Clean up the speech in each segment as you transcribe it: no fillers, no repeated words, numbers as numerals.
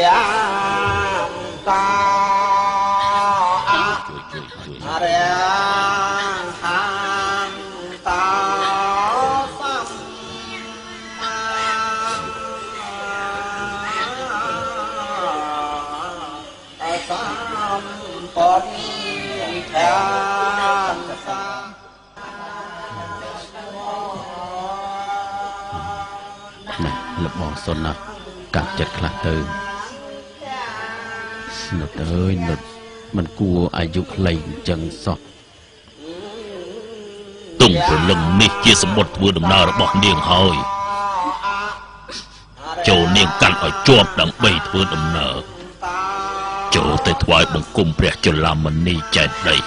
យ៉ាងតារាហានតាសំពតធានសាលបងសុនណាកាត់ចិត្តខ្លះទៅនុតអើយនុតមិនគួរអាយុខ្លីអញ្ចឹងសោះទុំព្រលឹងនេះជាសម្បត្តិធ្វើដំណើររបស់នាងហើយចូលនាងកាន់ឲ្យជាប់ដើម្បីធ្វើដំណើរចូលទៅថ្វាយបង្គំព្រះចលមនីចេតិយ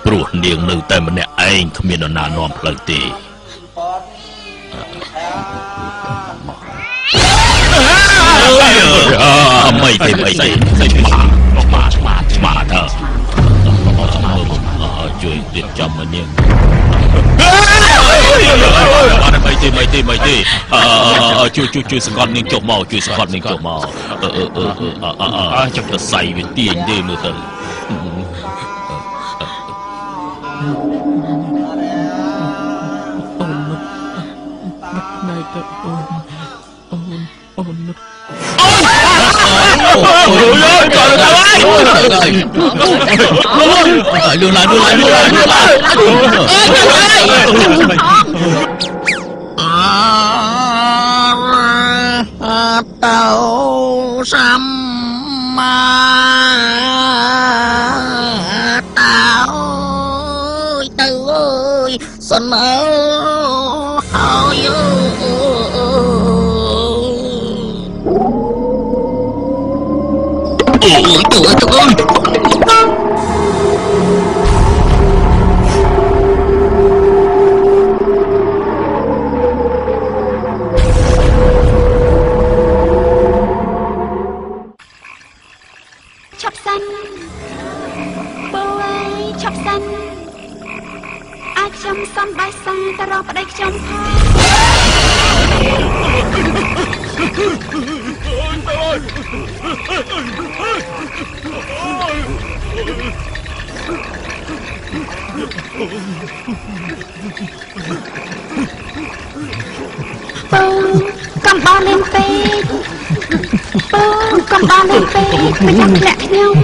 ព្រោះនាងនៅតែម្នាក់ឯងគ្មាននរណានាំផ្លូវទេไม่ឆ្មាเถอะជួយរៀបចំមកនាងไม่ទេជួយសង្កត់នាងចុះមកជួយសង្កត់នាងចុះមកចាប់ទៅសៃវាទាញទេមើលទៅណៃទៅអូនតោសម្មាតោទៅអើយសនើហើយអូយទៅទៅឆាប់សិនបូអើយឆាប់សិនអាចខ្ញុំសំបៃសាទៅរកប្តីខ្ញុំផងកំបោលេងពេកកំបោលេងពេកមិនចាំធ្លាក់ខ្ញុំ